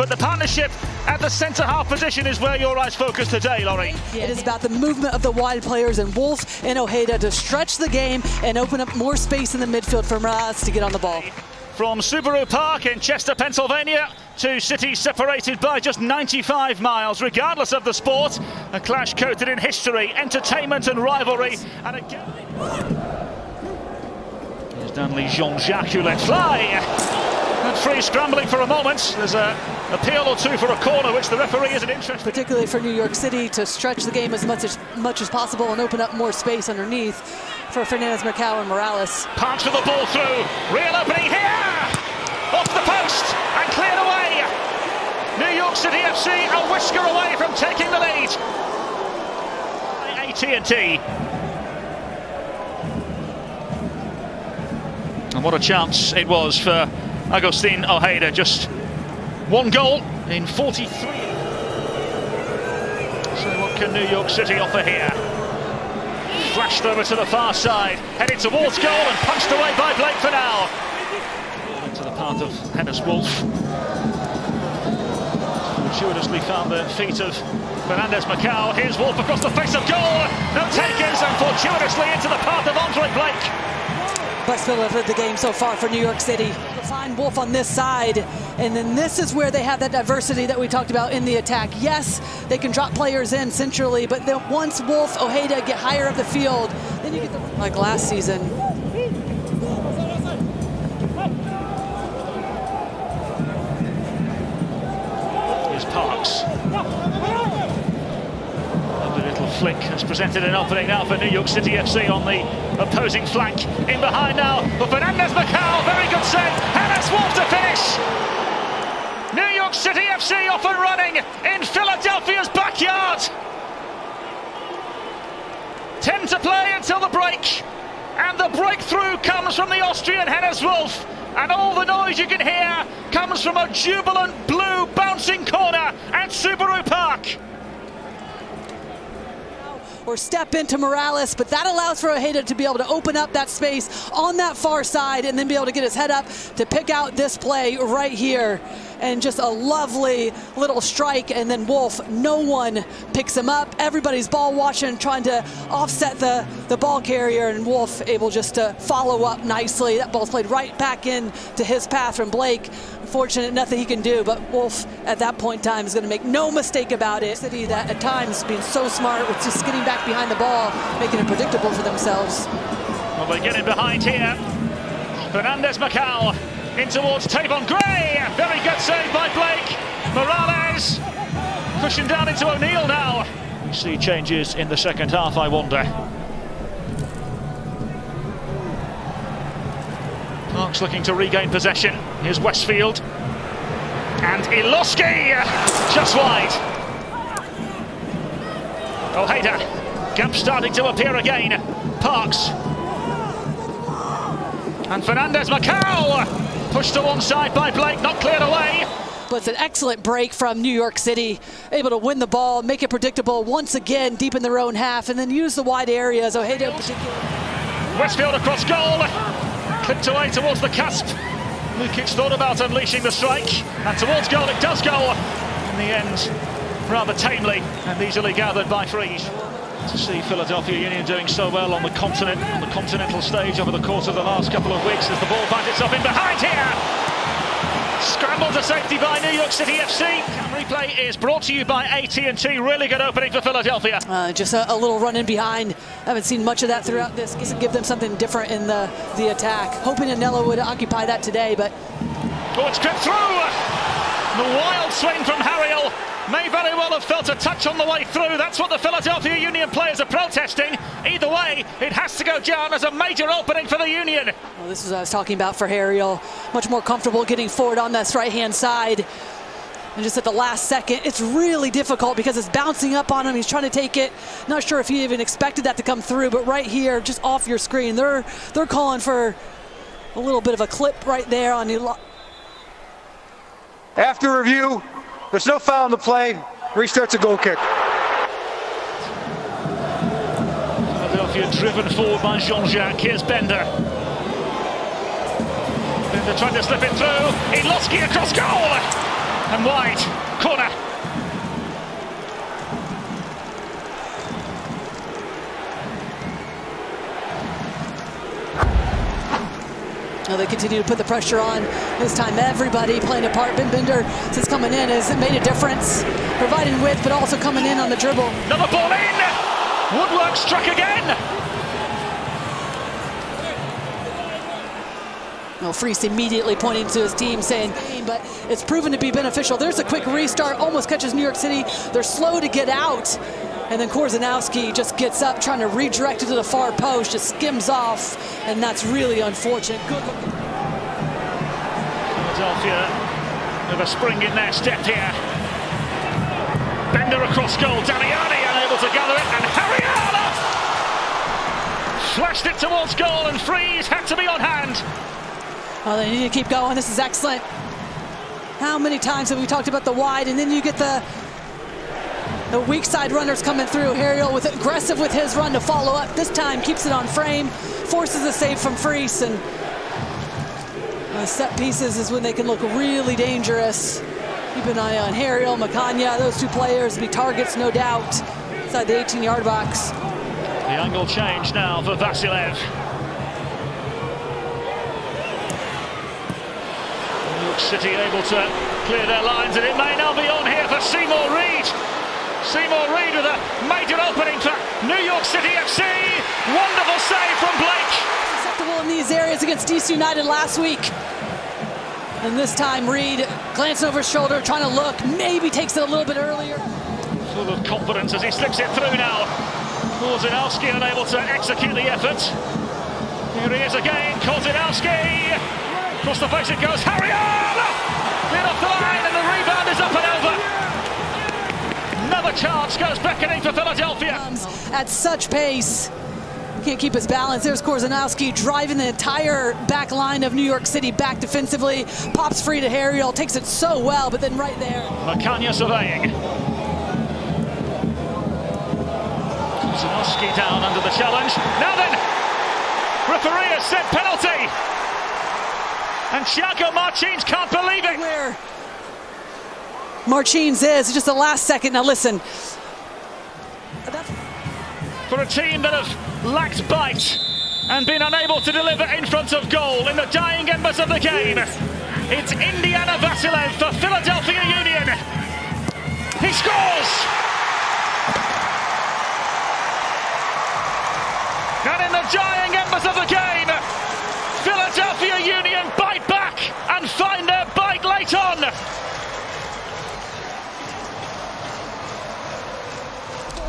but the partnership at the centre-half position is where your eyes focus today, Laurie. It is about the movement of the wide players and Wolf and Ojeda to stretch the game and open up more space in the midfield for Morales to get on the ball. From Subaru Park in Chester, Pennsylvania, two cities separated by just 95 miles, regardless of the sport, a clash coated in history, entertainment and rivalry. And again, here's Danley Jean-Jacques who let fly. And free scrambling for a moment. There's an appeal or two for a corner, which the referee isn't interested in. Particularly for New York City to stretch the game as much as possible and open up more space underneath for Fernandez, Marcao and Morales. Parks with the ball through. Real opening here. Off the post and cleared away. New York City FC a whisker away from taking the lead. AT&T. And what a chance it was for Agustin Ojeda. Just one goal in 43. So what can New York City offer here? Flashed over to the far side, headed towards goal and punched away by Blake for now. Into the path of Hennes Wolf. Fortuitously found the feet of Fernandez Marcao. Here's Wolf across the face of goal. No takers, and fortuitously into the path of Andre Blake. Best middle of the game so far for New York City. Find Wolf on this side, and then this is where they have that diversity that we talked about in the attack. Yes, they can drop players in centrally, but then once Wolf, Ojeda get higher up the field, then you get the like last season. Here's Parks. Lovely little flick has presented an opening now for New York City FC on the opposing flank. In behind now for Fernandez Marcao. Very good save. Hennes Wolf to finish. New York City FC off and running in Philadelphia's backyard. 10 to play until the break. And the breakthrough comes from the Austrian Hennes Wolf. And all the noise you can hear comes from a jubilant blue bouncing corner at Subaru Park. Or step into Morales, but that allows for Ojeda to be able to open up that space on that far side and then be able to get his head up to pick out this play right here. And just a lovely little strike, and then Wolf, no one picks him up. Everybody's ball watching, trying to offset the ball carrier, and Wolf able just to follow up nicely. That ball's played right back in to his path from Blake. Unfortunate, nothing he can do, but Wolf at that point in time is going to make no mistake about it. City that at times being so smart with just getting back behind the ball, making it predictable for themselves. Well, they're getting behind here. Fernandez Marcao in towards Tavon Gray. Very good save by Blake. Morales pushing down into O'Neill now. We see changes in the second half, I wonder. Parks looking to regain possession. Here's Westfield. And Iloski just wide. Ojeda. Gap starting to appear again. Parks. And Fernandez Marcao. Pushed to one side by Blake, not cleared away. But it's an excellent break from New York City, able to win the ball, make it predictable once again deep in their own half, and then use the wide areas. Ojeda in particular. Westfield across goal, clipped away towards the cusp. Lukic thought about unleashing the strike, and towards goal it does go. In the end, rather tamely and easily gathered by Friese. To see Philadelphia Union doing so well on the continent, on the continental stage over the course of the last couple of weeks as the ball finds itself in behind here. Scramble to safety by New York City FC. Replay is brought to you by AT&T. Really good opening for Philadelphia. Just a little run in behind. Haven't seen much of that throughout this. Give them something different in the attack. Hoping Anello would occupy that today, but... Oh, it's crept through! The wild swing from Harriel may very well have felt a touch on the way through. That's what the Philadelphia Union players are protesting. Either way, it has to go down as a major opening for the Union. Well, this is what I was talking about for Harriel. Much more comfortable getting forward on that right-hand side. And just at the last second, it's really difficult because it's bouncing up on him. He's trying to take it. Not sure if he even expected that to come through, but right here, just off your screen, they're calling for a little bit of a clip right there on the... After review, there's no foul on the play. Restarts a goal kick. Philadelphia driven forward by Jean-Jacques. Here's Bender. Bender trying to slip it through. Iloski across goal. and wide. Corner. Well, they continue to put the pressure on. This time, everybody playing a part. Ben Bender, since coming in, has made a difference, providing width, but also coming in on the dribble. Another ball in. Woodwork struck again. Well, Freese immediately pointing to his team, saying, but it's proven to be beneficial. There's a quick restart, almost catches New York City. They're slow to get out. And then Korzeniowski just gets up, trying to redirect it to the far post, just skims off, and that's really unfortunate. Good look. Philadelphia with a spring in their step here. Bender across goal, Damiani unable to gather it, and Harriana flashed it towards goal, and Freese had to be on hand. Well, they need to keep going. This is excellent. How many times have we talked about the wide, and then you get the weak side runners coming through. Harriel with aggressive with his run to follow up. This time keeps it on frame, forces a save from Freese, and set pieces is when they can look really dangerous. Keep an eye on Harriel, Macania. Those two players be targets, no doubt, inside the 18-yard box. The angle change now for Vasilev. New York City able to clear their lines, and it may now be on here for Seymour Reed. Seymour Reed with a major opening for New York City FC. Wonderful save from Blake. Acceptable in these areas against DC United last week. And this time Reed glancing over his shoulder, trying to look, maybe takes it a little bit earlier. Full of confidence as he slips it through now. Korzeniowski unable to execute the effort. Here he is again, Korzeniowski. Across the face it goes, Harriel! Cleared off the line, and the rebound is up and over. Another chance goes beckoning for Philadelphia. At such pace, can't keep his balance. There's Korzeniowski driving the entire back line of New York City back defensively. Pops free to Harriel, takes it so well, but then right there. Macania surveying. Korzeniowski down under the challenge. Now then, referee has said penalty. And Thiago Martins can't believe it. Where Martins is, just the last second. Now listen. For a team that have lacked bite and been unable to deliver in front of goal in the dying embers of the game, it's Indiana Vasilev for Philadelphia Union. He scores! And in the dying embers of the game, Philadelphia Union bite back and find their bite late on.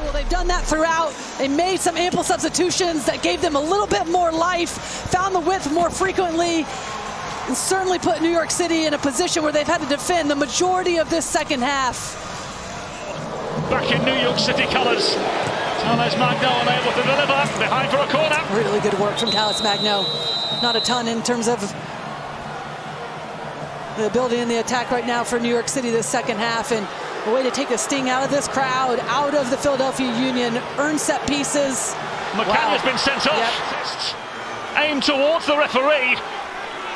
Well, they've done that throughout. They made some ample substitutions that gave them a little bit more life, found the width more frequently, and certainly put New York City in a position where they've had to defend the majority of this second half. Back in New York City colours. Thales Magno unable to deliver, behind for a corner. Really good work from Thales Magno. Not a ton in terms of the ability in the attack right now for New York City this second half, and a way to take the sting out of this crowd, out of the Philadelphia Union, earn set pieces. Macania's been sent off. Yep. Aimed towards the referee,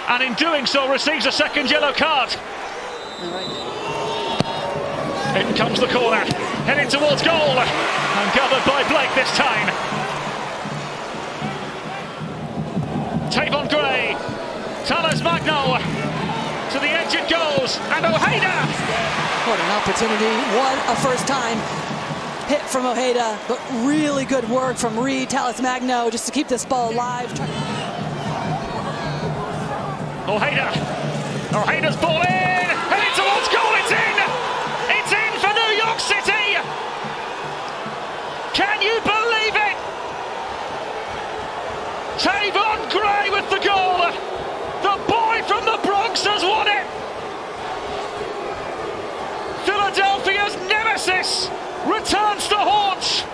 and in doing so receives a second yellow card. In comes the corner, heading towards goal, and gathered by Blake this time. Tavon Gray, Thales Magno, to the edge it goes, and Ojeda! What an opportunity, what a first time hit from Ojeda, but really good work from Reed, Thales Magno, just to keep this ball alive. Ojeda's ball in, heading towards goal, it's in! It's in for New York City! Can you believe it? Tavon Gray with the goal! The boy from the Bronx has won it! Philadelphia's nemesis returns to haunt!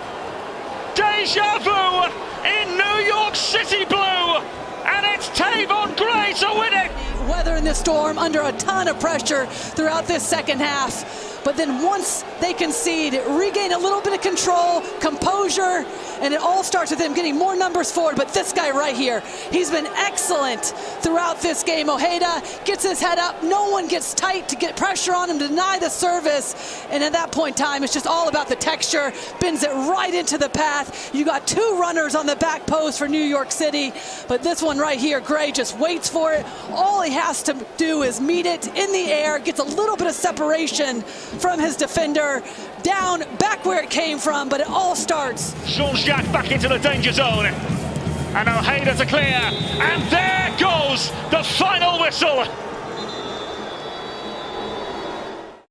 Deja vu in New York City blue! And it's Tavon Gray to win it! Weathering the storm under a ton of pressure throughout this second half. but then once they concede, regain a little bit of control, composure, and it all starts with them getting more numbers forward. But this guy right here, he's been excellent throughout this game. Ojeda gets his head up, no one gets tight to get pressure on him, to deny the service, and at that point in time, it's just all about the texture, bends it right into the path. You got two runners on the back post for New York City, but this one right here, Gray just waits for it. All he has to do is meet it in the air, gets a little bit of separation from his defender, down, back where it came from, but it all starts. Jean-Jacques back into the danger zone. And Ojeda to clear. And there goes the final whistle.